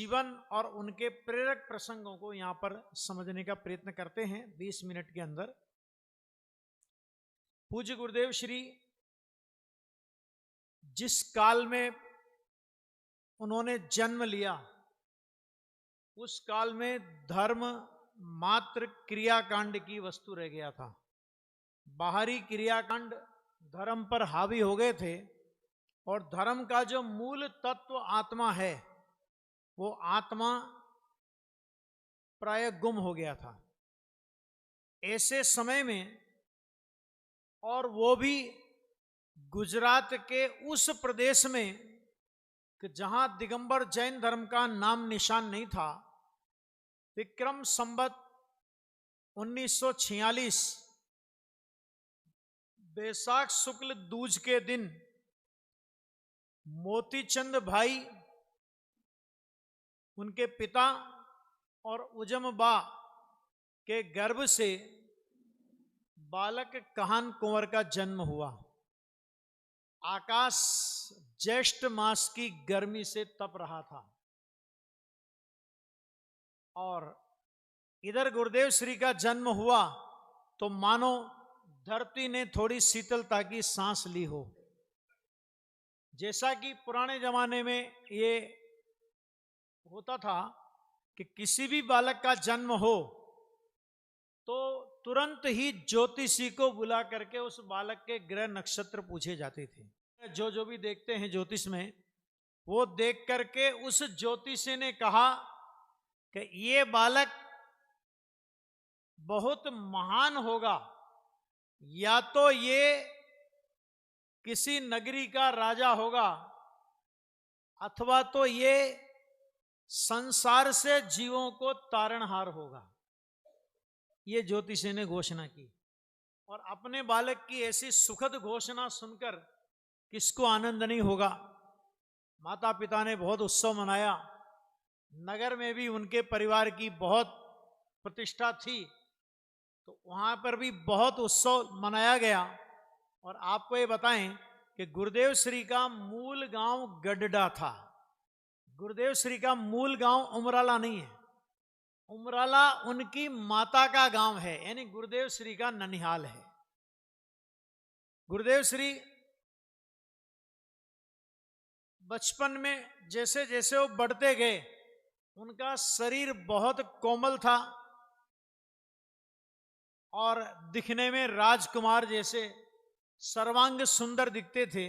जीवन और उनके प्रेरक प्रसंगों को यहां पर समझने का प्रयत्न करते हैं 20 मिनट के अंदर। पूज्य गुरुदेव श्री जिस काल में उन्होंने जन्म लिया उस काल में धर्म मात्र क्रियाकांड की वस्तु रह गया था। बाहरी क्रियाकांड धर्म पर हावी हो गए थे और धर्म का जो मूल तत्व आत्मा है वो आत्मा प्राय गुम हो गया था। ऐसे समय में, और वो भी गुजरात के उस प्रदेश में कि जहां दिगंबर जैन धर्म का नाम निशान नहीं था, विक्रम संवत 1946 बैसाख शुक्ल दूज के दिन मोतीचंद भाई, उनके पिता और उजमबा के गर्भ से बालक कहान कुंवर का जन्म हुआ। आकाश ज्येष्ठ मास की गर्मी से तप रहा था और इधर गुरुदेव श्री का जन्म हुआ तो मानो धरती ने थोड़ी शीतलता की सांस ली हो। जैसा कि पुराने जमाने में ये होता था कि किसी भी बालक का जन्म हो तो तुरंत ही ज्योतिषी को बुला करके उस बालक के ग्रह नक्षत्र पूछे जाते थे। जो भी देखते हैं ज्योतिष में, वो देख करके उस ज्योतिषी ने कहा कि ये बालक बहुत महान होगा, या तो ये किसी नगरी का राजा होगा अथवा तो ये संसार से जीवों को तारणहार होगा। ये ज्योतिषी ने घोषणा की। और अपने बालक की ऐसी सुखद घोषणा सुनकर किसको आनंद नहीं होगा। माता पिता ने बहुत उत्सव मनाया। नगर में भी उनके परिवार की बहुत प्रतिष्ठा थी तो वहां पर भी बहुत उत्सव मनाया गया। और आपको ये बताएं कि गुरुदेव श्री का मूल गांव गडडा था। गुरुदेव श्री का मूल गांव उमराला नहीं है। उमराला उनकी माता का गांव है, यानी गुरुदेव श्री का ननिहाल है। गुरुदेव श्री बचपन में जैसे जैसे वो बढ़ते गए उनका शरीर बहुत कोमल था और दिखने में राजकुमार जैसे सर्वांग सुंदर दिखते थे।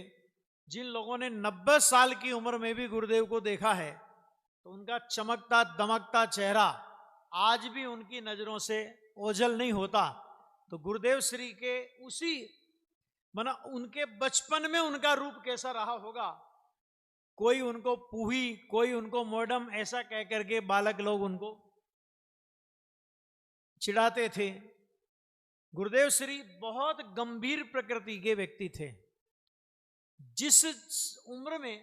जिन लोगों ने 90 साल की उम्र में भी गुरुदेव को देखा है तो उनका चमकता दमकता चेहरा आज भी उनकी नजरों से ओझल नहीं होता। तो गुरुदेव श्री के उसी उनके बचपन में उनका रूप कैसा रहा होगा। कोई उनको पूही, कोई उनको मोडम ऐसा कह करके बालक लोग उनको चिढ़ाते थे। गुरुदेव श्री बहुत गंभीर प्रकृति के व्यक्ति थे। जिस उम्र में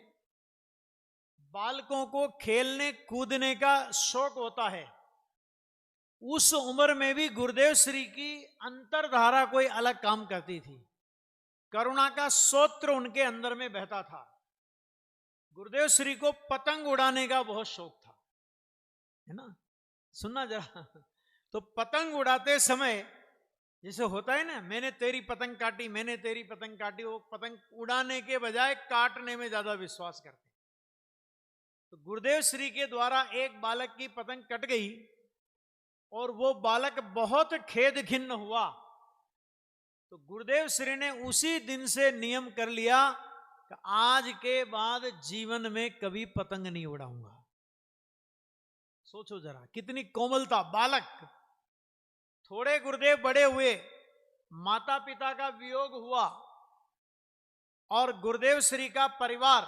बालकों को खेलने कूदने का शौक होता है उस उम्र में भी गुरुदेव श्री की अंतर्धारा कोई अलग काम करती थी। करुणा का स्रोत उनके अंदर में बहता था। गुरुदेव श्री को पतंग उड़ाने का बहुत शौक था, है ना। सुनना जरा। तो पतंग उड़ाते समय जैसे होता है ना, मैंने तेरी पतंग काटी, मैंने तेरी पतंग काटी, वो पतंग उड़ाने के बजाय काटने में ज्यादा विश्वास करते। तो गुरुदेव श्री के द्वारा एक बालक की पतंग कट गई और वो बालक बहुत खेद खिन्न हुआ। तो गुरुदेव श्री ने उसी दिन से नियम कर लिया कि आज के बाद जीवन में कभी पतंग नहीं उड़ाऊंगा। सोचो जरा कितनी कोमलता। बालक थोड़े गुरुदेव बड़े हुए, माता पिता का वियोग हुआ और गुरुदेव श्री का परिवार,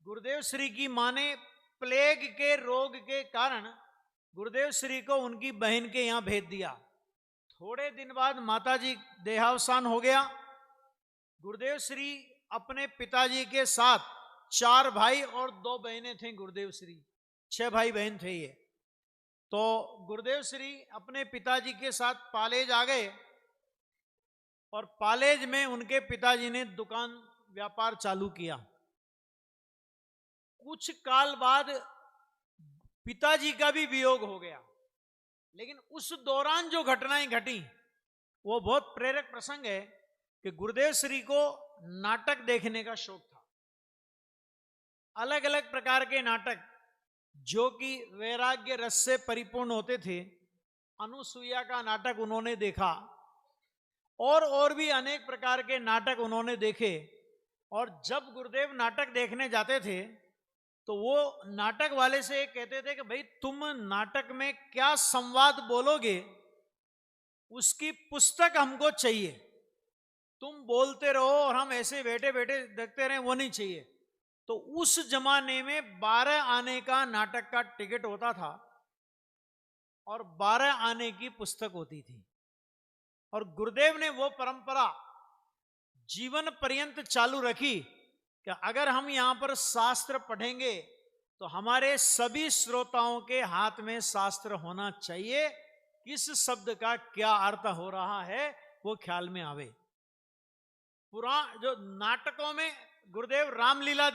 गुरुदेव श्री की मां ने प्लेग के रोग के कारण गुरुदेव श्री को उनकी बहन के यहां भेज दिया। थोड़े दिन बाद माताजी देहावसान हो गया। गुरुदेव श्री अपने पिताजी के साथ 4 भाई और 2 बहनें थे। गुरुदेव श्री 6 भाई बहन थे ये। तो गुरुदेव श्री अपने पिताजी के साथ पालेज आ गए और पालेज में उनके पिताजी ने दुकान व्यापार चालू किया। कुछ काल बाद पिताजी का भी वियोग हो गया। लेकिन उस दौरान जो घटनाएं घटी वो बहुत प्रेरक प्रसंग है कि गुरुदेव श्री को नाटक देखने का शौक था। अलग अलग प्रकार के नाटक जो कि वैराग्य रस से परिपूर्ण होते थे, अनुसुईया का नाटक उन्होंने देखा और भी अनेक प्रकार के नाटक उन्होंने देखे। और जब गुरुदेव नाटक देखने जाते थे तो वो नाटक वाले से कहते थे कि भाई तुम नाटक में क्या संवाद बोलोगे उसकी पुस्तक हमको चाहिए, तुम बोलते रहो और हम ऐसे बैठे बैठे देखते रहे, वो नहीं चाहिए। तो उस जमाने में 12 आने का नाटक का टिकट होता था और 12 आने की पुस्तक होती थी। और गुरुदेव ने वो परंपरा जीवन पर्यंत चालू रखी कि अगर हम यहां पर शास्त्र पढ़ेंगे तो हमारे सभी श्रोताओं के हाथ में शास्त्र होना चाहिए, किस शब्द का क्या अर्थ हो रहा है वो ख्याल में आवे। जो नाटकों में गुरुदेव रामलीला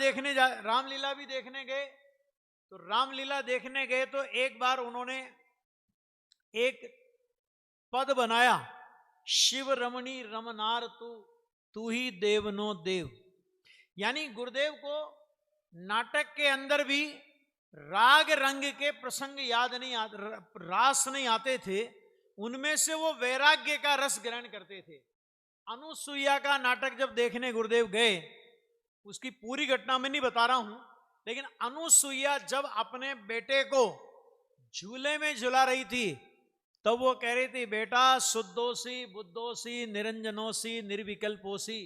भी देखने गए। तो रामलीला देखने गए तो एक बार उन्होंने एक पद बनाया, शिव रमणी रमनार तू ही देवनो देव। यानी गुरुदेव को नाटक के अंदर भी राग रंग के प्रसंग याद नहीं रास नहीं आते थे, उनमें से वो वैराग्य का रस ग्रहण करते थे। अनुसुईया का नाटक जब देखने गुरुदेव गए, उसकी पूरी घटना मैं नहीं बता रहा हूं, लेकिन अनुसुईया जब अपने बेटे को झूले में झुला रही थी तब वो कह रही थी, बेटा शुद्धोसी बुद्धोसी निरंजनोसी निर्विकल्पोसी।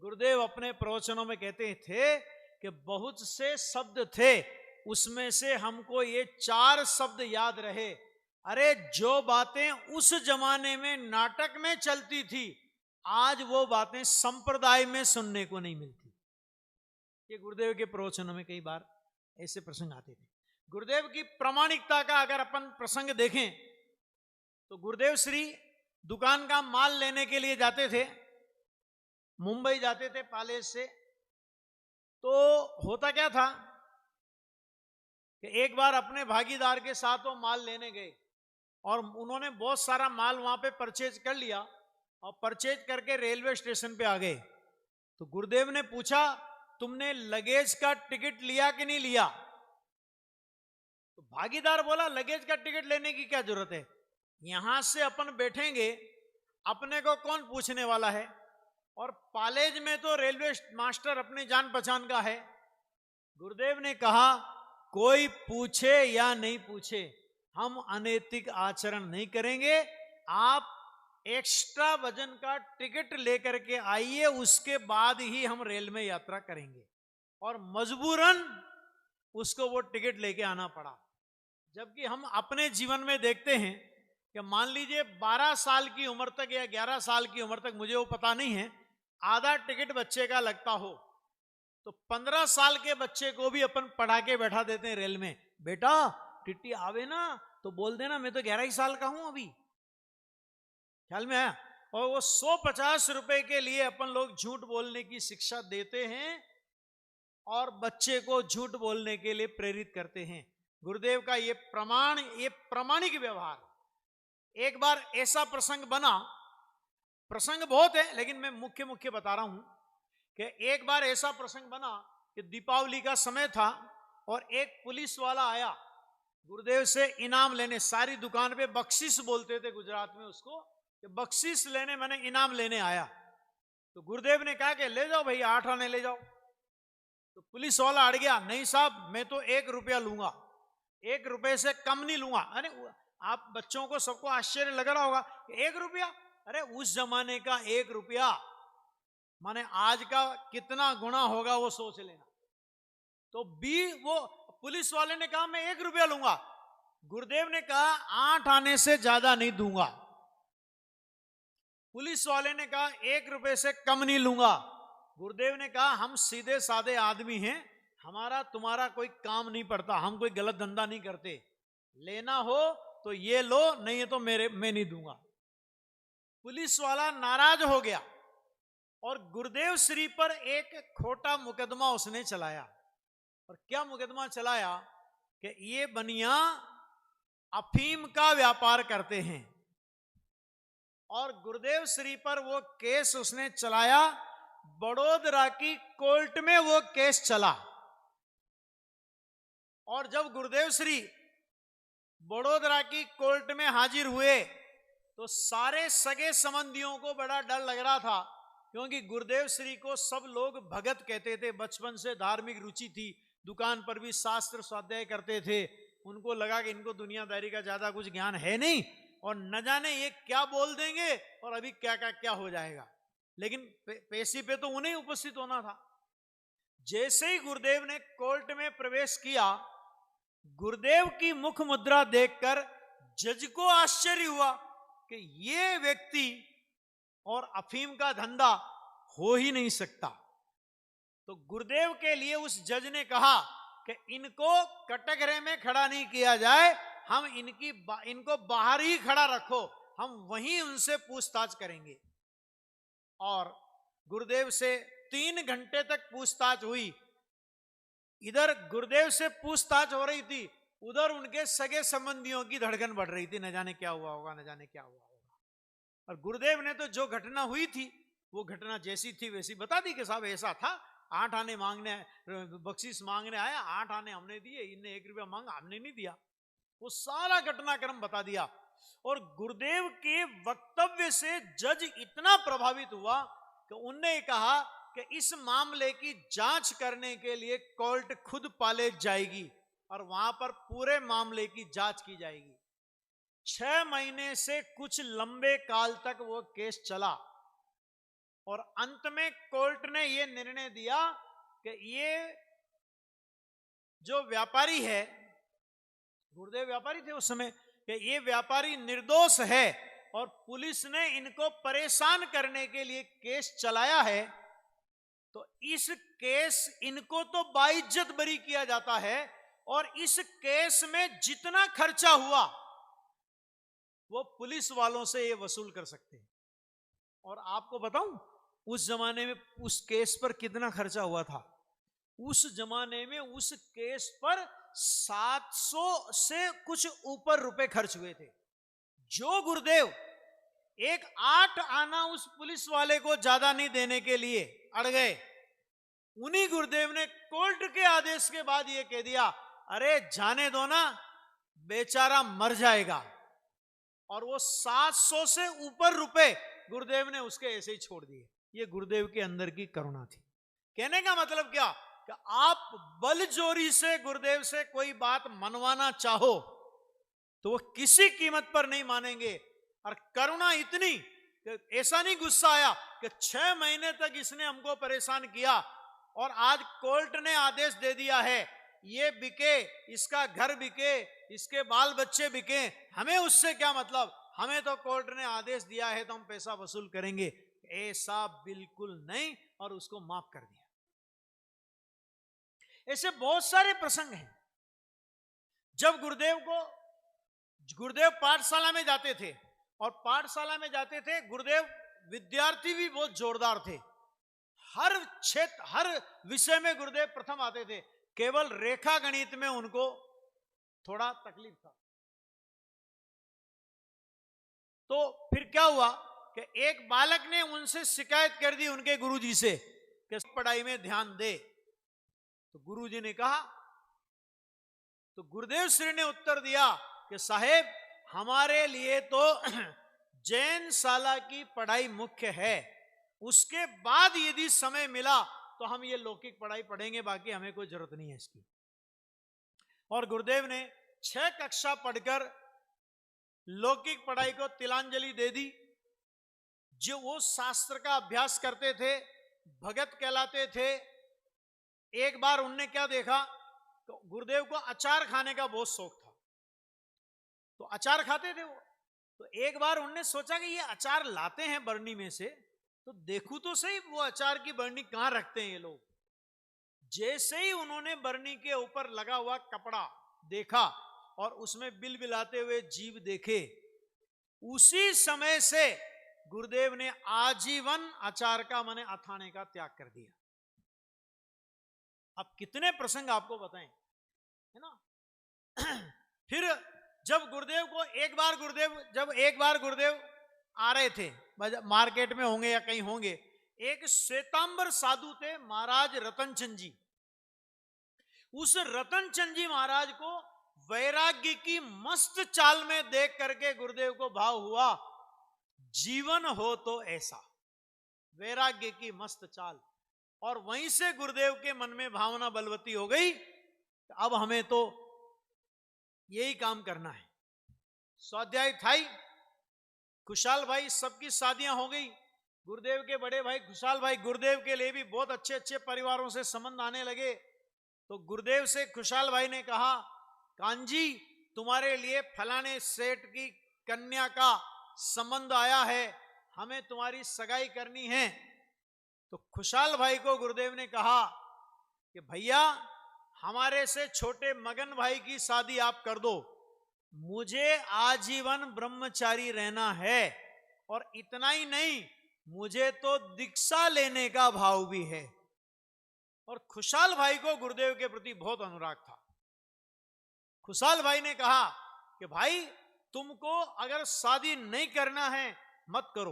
गुरुदेव अपने प्रवचनों में कहते थे कि बहुत से शब्द थे, उसमें से हमको ये 4 शब्द याद रहे। अरे जो बातें उस जमाने में नाटक में चलती थी आज वो बातें संप्रदाय में सुनने को नहीं मिलती। ये गुरुदेव के प्रवचनों में कई बार ऐसे प्रसंग आते थे। गुरुदेव की प्रामाणिकता का अगर अपन प्रसंग देखें तो गुरुदेव श्री दुकान का माल लेने के लिए जाते थे, मुंबई जाते थे पालेज से। तो होता क्या था कि एक बार अपने भागीदार के साथ वो माल लेने गए और उन्होंने बहुत सारा माल वहां पे परचेज कर लिया और परचेज करके रेलवे स्टेशन पे आ गए। तो गुरुदेव ने पूछा, तुमने लगेज का टिकट लिया कि नहीं लिया? तो भागीदार बोला, लगेज का टिकट लेने की क्या जरूरत है, यहां से अपन बैठेंगे, अपने को कौन पूछने वाला है, और पालेज में तो रेलवे मास्टर अपनी जान पहचान का है। गुरुदेव ने कहा, कोई पूछे या नहीं पूछे हम अनैतिक आचरण नहीं करेंगे, आप एक्स्ट्रा वजन का टिकट लेकर के आइए, उसके बाद ही हम रेल में यात्रा करेंगे। और मजबूरन उसको वो टिकट लेके आना पड़ा। जबकि हम अपने जीवन में देखते हैं कि मान लीजिए 12 साल की उम्र तक या 11 साल की उम्र तक, मुझे वो पता नहीं है, आधा टिकट बच्चे का लगता हो तो 15 साल के बच्चे को भी अपन पढ़ा के बैठा देते हैं रेल में, बेटा टिट्टी आवे ना तो बोल देना मैं तो 11 ही साल का हूं अभी। ख्याल में आया? और वो 150 रुपए के लिए अपन लोग झूठ बोलने की शिक्षा देते हैं और बच्चे को झूठ बोलने के लिए प्रेरित करते हैं। गुरुदेव का ये प्रामाणिक व्यवहार। एक बार ऐसा प्रसंग बना, प्रसंग बहुत है लेकिन मैं मुख्य बता रहा हूं कि एक बार ऐसा प्रसंग बना कि दीपावली का समय था और एक पुलिस वाला आया गुरुदेव से इनाम लेने। सारी दुकान पे बख्शिश बोलते थे गुजरात में उसको, कि बख्शिश लेने, मैंने इनाम लेने आया। तो गुरुदेव ने कहा कि ले जाओ भाई, 8 आने ले जाओ। तो पुलिस वाला अड़ गया, नहीं साहब मैं तो 1 रुपया लूंगा, 1 रुपये से कम नहीं लूंगा। अरे आप बच्चों को सबको आश्चर्य लग रहा होगा, 1 रुपया, अरे उस जमाने का 1 रुपया माने आज का कितना गुना होगा वो सोच लेना। तो वो पुलिस वाले ने कहा मैं 1 रुपया लूंगा। गुरुदेव ने कहा 8 आने से ज्यादा नहीं दूंगा। पुलिस वाले ने कहा 1 रुपये से कम नहीं लूंगा। गुरुदेव ने कहा हम सीधे साधे आदमी हैं, हमारा तुम्हारा कोई काम नहीं पड़ता, हम कोई गलत धंधा नहीं करते, लेना हो तो ये लो, नहीं है तो मैं नहीं दूंगा। पुलिस वाला नाराज हो गया और गुरुदेव श्री पर एक खोटा मुकदमा उसने चलाया। और क्या मुकदमा चलाया कि ये बनिया अफीम का व्यापार करते हैं, और गुरुदेव श्री पर वो केस उसने चलाया। बड़ोदरा की कोर्ट में वो केस चला, और जब गुरुदेव श्री बड़ोदरा की कोर्ट में हाजिर हुए तो सारे सगे संबंधियों को बड़ा डर लग रहा था, क्योंकि गुरुदेव श्री को सब लोग भगत कहते थे। बचपन से धार्मिक रुचि थी, दुकान पर भी शास्त्र स्वाध्याय करते थे। उनको लगा कि इनको दुनियादारी का ज्यादा कुछ ज्ञान है नहीं, और न जाने ये क्या बोल देंगे और अभी क्या क्या क्या हो जाएगा। लेकिन पेशी पे तो उन्हें उपस्थित होना था। जैसे ही गुरुदेव ने कोर्ट में प्रवेश किया, गुरुदेव की मुख मुद्रा देखकर जज को आश्चर्य हुआ कि ये व्यक्ति और अफीम का धंधा हो ही नहीं सकता। तो गुरुदेव के लिए उस जज ने कहा कि इनको कटघरे में खड़ा नहीं किया जाए, हम इनको बाहर ही खड़ा रखो, हम वहीं उनसे पूछताछ करेंगे। और गुरुदेव से 3 घंटे तक पूछताछ हुई। इधर गुरुदेव से पूछताछ हो रही थी, उधर उनके सगे संबंधियों की धड़कन बढ़ रही थी, न जाने क्या हुआ होगा, न जाने क्या हुआ होगा। और गुरुदेव ने तो जो घटना हुई थी वो घटना जैसी थी वैसी बता दी कि साहब ऐसा था, 8 आने मांगने, बख्शीश मांगने आया, 8 आने हमने दिए, इनने 1 रुपया मांगा, हमने नहीं दिया। वो सारा घटनाक्रम बता दिया। और गुरुदेव के वक्तव्य से जज इतना प्रभावित हुआ कि उनने कहा कि इस मामले की जांच करने के लिए कोर्ट खुद पालेज जाएगी और वहां पर पूरे मामले की जांच की जाएगी। 6 महीने से कुछ लंबे काल तक वो केस चला, और अंत में कोर्ट ने ये निर्णय दिया कि ये जो व्यापारी है, गुरुदेव व्यापारी थे उस समय, कि ये व्यापारी निर्दोष है और पुलिस ने इनको परेशान करने के लिए केस चलाया है। तो इस केस इनको तो बाइज्जत बरी किया जाता है, और इस केस में जितना खर्चा हुआ वो पुलिस वालों से ये वसूल कर सकते हैं। और आपको बताऊं उस जमाने में उस केस पर कितना खर्चा हुआ था। उस जमाने में उस केस पर 700 से कुछ ऊपर रुपए खर्च हुए थे। जो गुरुदेव एक 8 आना उस पुलिस वाले को ज्यादा नहीं देने के लिए अड़ गए, उन्हीं गुरुदेव ने कोर्ट के आदेश के बाद यह कह दिया, अरे जाने दो ना, बेचारा मर जाएगा। और वो 700 से ऊपर रुपए गुरुदेव ने उसके ऐसे ही छोड़ दिए। ये गुरुदेव के अंदर की करुणा थी। कहने का मतलब क्या कि आप बलजोरी से गुरुदेव से कोई बात मनवाना चाहो तो वो किसी कीमत पर नहीं मानेंगे। और करुणा इतनी कि ऐसा नहीं गुस्सा आया कि 6 महीने तक इसने हमको परेशान किया और आज कोर्ट ने आदेश दे दिया है ये बिके, इसका घर बिके, इसके बाल बच्चे बिके, हमें उससे क्या मतलब, हमें तो कोर्ट ने आदेश दिया है तो हम पैसा वसूल करेंगे। ऐसा बिल्कुल नहीं, और उसको माफ कर दिया। ऐसे बहुत सारे प्रसंग हैं। जब गुरुदेव पाठशाला में जाते थे, और पाठशाला में जाते थे, गुरुदेव विद्यार्थी भी बहुत जोरदार थे। हर क्षेत्र, हर विषय में गुरुदेव प्रथम आते थे। केवल रेखा गणित में उनको थोड़ा तकलीफ था। तो फिर क्या हुआ कि एक बालक ने उनसे शिकायत कर दी उनके गुरुजी से कि पढ़ाई में ध्यान दे। तो गुरुजी ने कहा, तो गुरुदेव श्री ने उत्तर दिया कि साहेब हमारे लिए तो जैन शाला की पढ़ाई मुख्य है, उसके बाद यदि समय मिला तो हम ये लौकिक पढ़ाई पढ़ेंगे, बाकी हमें कोई जरूरत नहीं है इसकी। और गुरुदेव ने 6 कक्षा पढ़कर लौकिक पढ़ाई को तिलांजलि दे दी। जो वो शास्त्र का अभ्यास करते थे, भगत कहलाते थे। एक बार उनने क्या देखा, तो गुरुदेव को अचार खाने का बहुत शौक था, तो अचार खाते थे वो। तो एक बार उनने सोचा कि ये अचार लाते हैं बरनी में से, तो देखूं तो सही वो अचार की बरनी कहां रखते हैं ये लोग। जैसे ही उन्होंने बरनी के ऊपर लगा हुआ कपड़ा देखा और उसमें बिलबिलाते हुए जीव देखे, उसी समय से गुरुदेव ने आजीवन अचार का माने अथाने का त्याग कर दिया। अब कितने प्रसंग आपको बताएं, है ना। फिर जब गुरुदेव को एक बार गुरुदेव आ रहे थे, मार्केट में होंगे या कहीं होंगे, एक श्वेतांबर साधु थे महाराज रतनचंद जी। उस रतनचंद जी महाराज को वैराग्य की मस्त चाल में देख करके गुरुदेव को भाव हुआ, जीवन हो तो ऐसा, वैराग्य की मस्त चाल। और वहीं से गुरुदेव के मन में भावना बलवती हो गई, अब हमें तो यही काम करना है। स्वाध्याय थाई, खुशहाल भाई सबकी शादियां हो गई। गुरुदेव के बड़े भाई खुशहाल भाई, गुरुदेव के लिए भी बहुत अच्छे अच्छे परिवारों से संबंध आने लगे। तो गुरुदेव से खुशहाल भाई ने कहा, कांजी तुम्हारे लिए फलाने सेठ की कन्या का संबंध आया है, हमें तुम्हारी सगाई करनी है। तो खुशहाल भाई को गुरुदेव ने कहा कि भैया हमारे से छोटे मगन भाई की शादी आप कर दो, मुझे आजीवन ब्रह्मचारी रहना है, और इतना ही नहीं मुझे तो दीक्षा लेने का भाव भी है। और खुशहाल भाई को गुरुदेव के प्रति बहुत अनुराग था। खुशहाल भाई ने कहा कि भाई तुमको अगर शादी नहीं करना है मत करो,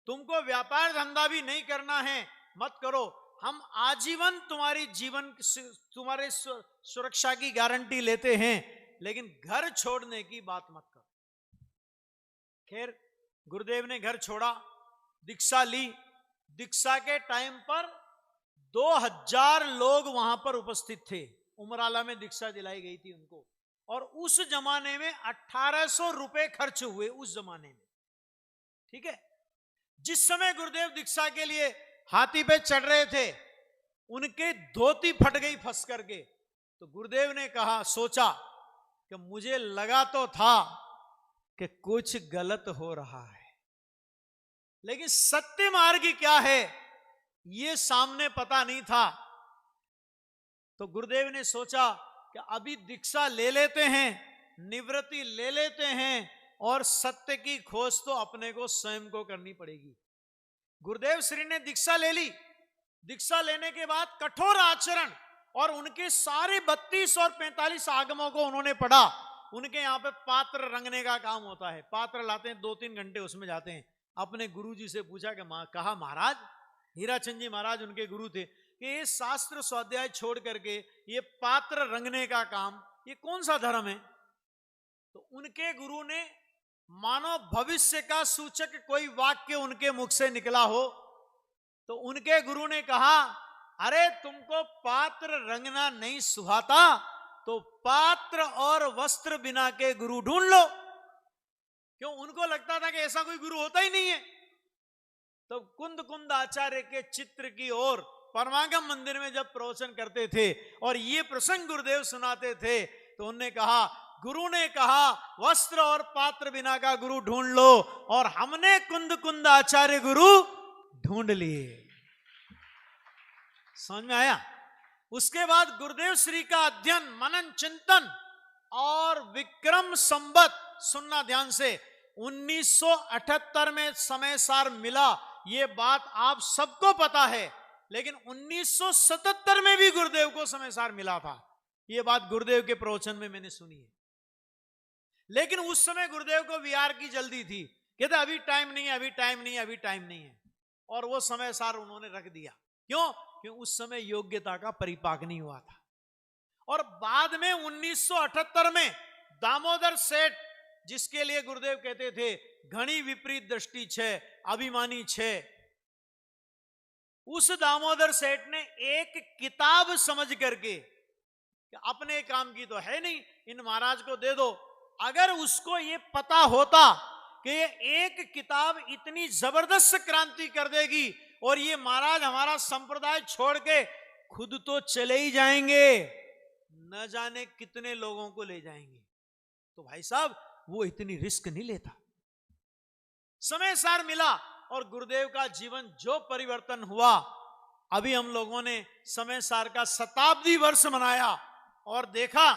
तुमको व्यापार धंधा भी नहीं करना है मत करो, हम आजीवन तुम्हारे सुरक्षा की गारंटी लेते हैं, लेकिन घर छोड़ने की बात मत करो। खैर गुरुदेव ने घर छोड़ा, दीक्षा ली। दीक्षा के टाइम पर 2000 लोग वहां पर उपस्थित थे। उमराला में दीक्षा दिलाई गई थी उनको, और उस जमाने में 1800 रुपए खर्च हुए उस जमाने में, ठीक है। जिस समय गुरुदेव दीक्षा के लिए हाथी पे चढ़ रहे थे, उनके धोती फट गई फंस करके। तो गुरुदेव ने कहा, सोचा कि मुझे लगा तो था कि कुछ गलत हो रहा है, लेकिन सत्य मार्ग क्या है ये सामने पता नहीं था। तो गुरुदेव ने सोचा कि अभी दीक्षा ले लेते हैं, निवृत्ति ले लेते हैं, और सत्य की खोज तो अपने को स्वयं को करनी पड़ेगी। गुरुदेव श्री ने दीक्षा ले ली। दीक्षा लेने के बाद कठोर आचरण और उनके सारे 32 और 45 आगमों को उन्होंने पढ़ा। उनके यहाँ पे पात्र रंगने का काम होता है, पात्र लाते हैं, 2-3 घंटे उसमें जाते हैं। अपने गुरु जी से पूछा कि कहा महाराज, हीराचंद जी महाराज उनके गुरु थे, कि ये शास्त्र स्वाध्याय छोड़ करके ये पात्र रंगने का काम, ये कौन सा धर्म है? तो उनके गुरु ने, मानो भविष्य का सूचक कोई वाक्य उनके मुख से निकला हो, तो उनके गुरु ने कहा, अरे तुमको पात्र रंगना नहीं सुहाता तो पात्र और वस्त्र बिना के गुरु ढूंढ लो। क्यों? उनको लगता था कि ऐसा कोई गुरु होता ही नहीं है। तो कुंद आचार्य के चित्र की ओर परमागम मंदिर में जब प्रवचन करते थे और ये प्रसंग गुरुदेव सुनाते थे, तो उन्होंने कहा, गुरु ने कहा वस्त्र और पात्र बिना का गुरु ढूंढ लो, और हमने कुंद आचार्य गुरु ढूंढ लिए। समझ में आया? उसके बाद गुरुदेव श्री का अध्ययन, मनन, चिंतन और विक्रम संवत, सुनना ध्यान से, 1978 में समय सार मिला, ये बात आप सबको पता है। लेकिन 1977 में भी गुरुदेव को समय सार मिला था, ये बात गुरुदेव के प्रवचन में मैंने सुनी है। लेकिन उस समय गुरुदेव को विहार की जल्दी थी, कहते अभी टाइम नहीं है, अभी टाइम नहीं है, अभी टाइम नहीं है, और वो समय सार उन्होंने रख दिया। क्यों? क्योंकि उस समय योग्यता का परिपाक नहीं हुआ था। और बाद में 1978 में दामोदर सेठ, जिसके लिए गुरुदेव कहते थे घनी विपरीत दृष्टि छे, अभिमानी छे, उस दामोदर सेठ ने एक किताब समझ करके, अपने काम की तो है नहीं, इन महाराज को दे दो। अगर उसको ये पता होता कि ये एक किताब इतनी जबरदस्त क्रांति कर देगी और ये महाराज हमारा संप्रदाय छोड़ के खुद तो चले ही जाएंगे, न जाने कितने लोगों को ले जाएंगे, तो भाई साहब वो इतनी रिस्क नहीं लेता। समय सार मिला और गुरुदेव का जीवन जो परिवर्तन हुआ, अभी हम लोगों ने समय सार का शताब्दी वर्ष मनाया और देखा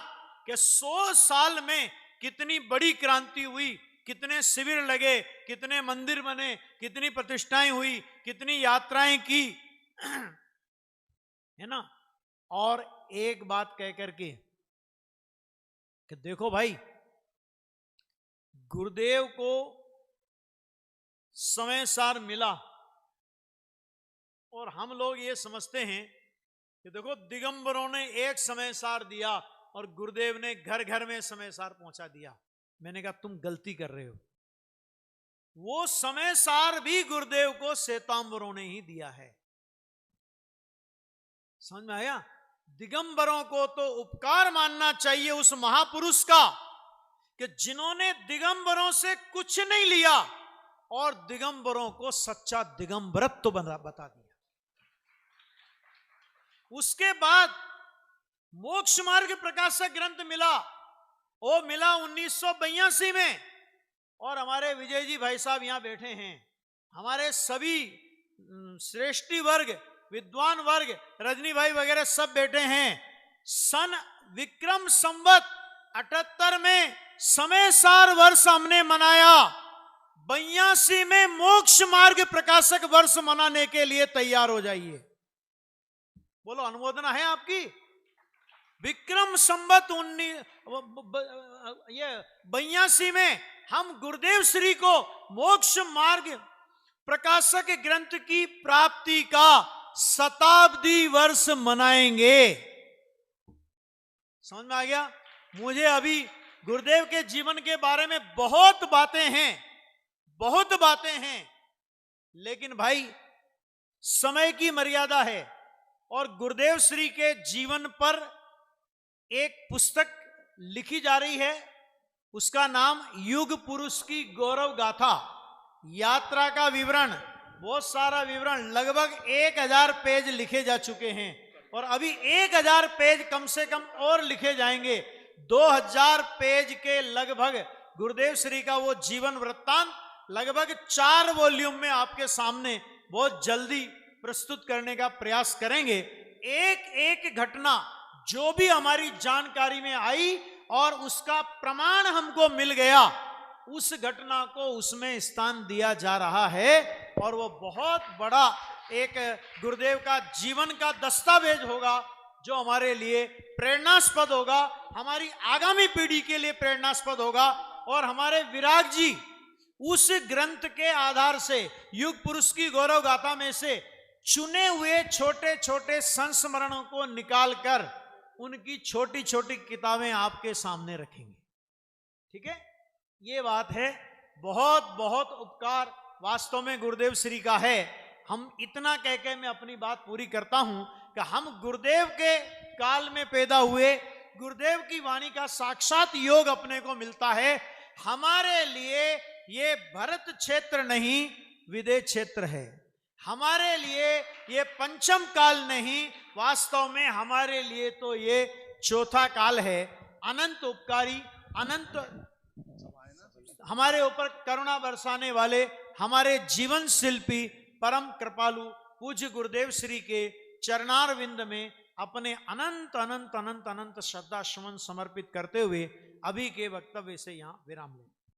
कि 100 साल में कितनी बड़ी क्रांति हुई, कितने शिविर लगे, कितने मंदिर बने, कितनी प्रतिष्ठाएं हुई, कितनी यात्राएं की, है ना। और एक बात कह करके कि देखो भाई, गुरुदेव को समय सार मिला और हम लोग ये समझते हैं कि देखो दिगंबरों ने एक समय सार दिया और गुरुदेव ने घर घर में समय सार पहुंचा दिया। मैंने कहा तुम गलती कर रहे हो। वो समय सार भी गुरुदेव को श्वेतांबरों ने ही दिया है। समझ में आया? दिगंबरों को तो उपकार मानना चाहिए उस महापुरुष का कि जिन्होंने दिगंबरों से कुछ नहीं लिया और दिगंबरों को सच्चा दिगंबरत्व बता दिया। उसके बाद मोक्ष मार्ग प्रकाशक ग्रंथ मिला, वो मिला 1982 में। और हमारे विजय जी भाई साहब यहां बैठे हैं, हमारे सभी श्रेष्ठी वर्ग, विद्वान वर्ग, रजनी भाई वगैरह सब बैठे हैं। सन विक्रम संवत 78 में समय सार वर्ष हमने मनाया, 82 में मोक्ष मार्ग प्रकाशक वर्ष मनाने के लिए तैयार हो जाइए। बोलो, अनुमोदना है आपकी। विक्रम संवत 82 में हम गुरुदेव श्री को मोक्ष मार्ग प्रकाशक ग्रंथ की प्राप्ति का शताब्दी वर्ष मनाएंगे। समझ में आ गया? मुझे अभी गुरुदेव के जीवन के बारे में बहुत बातें हैं, लेकिन भाई समय की मर्यादा है। और गुरुदेव श्री के जीवन पर एक पुस्तक लिखी जा रही है, उसका नाम युग पुरुष की गौरव गाथा, यात्रा का विवरण, बहुत सारा विवरण, लगभग 1000 पेज लिखे जा चुके हैं और अभी 1000 पेज कम से कम और लिखे जाएंगे। 2000 पेज के लगभग गुरुदेव श्री का वो जीवन वृत्तांत लगभग 4 वॉल्यूम में आपके सामने बहुत जल्दी प्रस्तुत करने का प्रयास करेंगे। एक एक घटना जो भी हमारी जानकारी में आई और उसका प्रमाण हमको मिल गया, उस घटना को उसमें स्थान दिया जा रहा है और वो बहुत बड़ा एक गुरुदेव का जीवन का दस्तावेज होगा जो हमारे लिए प्रेरणास्पद होगा, हमारी आगामी पीढ़ी के लिए प्रेरणास्पद होगा। और हमारे विराग जी उस ग्रंथ के आधार से युग पुरुष की गौरव गाथा में से चुने हुए छोटे छोटे संस्मरणों को निकालकर उनकी छोटी छोटी किताबें आपके सामने रखेंगे। ठीक है, ये बात है। बहुत बहुत उपकार वास्तव में गुरुदेव श्री का है। हम इतना कह के मैं अपनी बात पूरी करता हूं कि हम गुरुदेव के काल में पैदा हुए, गुरुदेव की वाणी का साक्षात योग अपने को मिलता है। हमारे लिए ये भरत क्षेत्र नहीं, विदेह क्षेत्र है। हमारे लिए ये पंचम काल नहीं, वास्तव में हमारे लिए तो ये चौथा काल है। अनंत उपकारी, अनंत हमारे ऊपर करुणा बरसाने वाले हमारे जीवन शिल्पी परम कृपालु पूज्य गुरुदेव श्री के चरणार विंद में अपने अनंत अनंत अनंत अनंत श्रद्धा सुमन समर्पित करते हुए अभी के वक्तव्य से यहां विराम लें।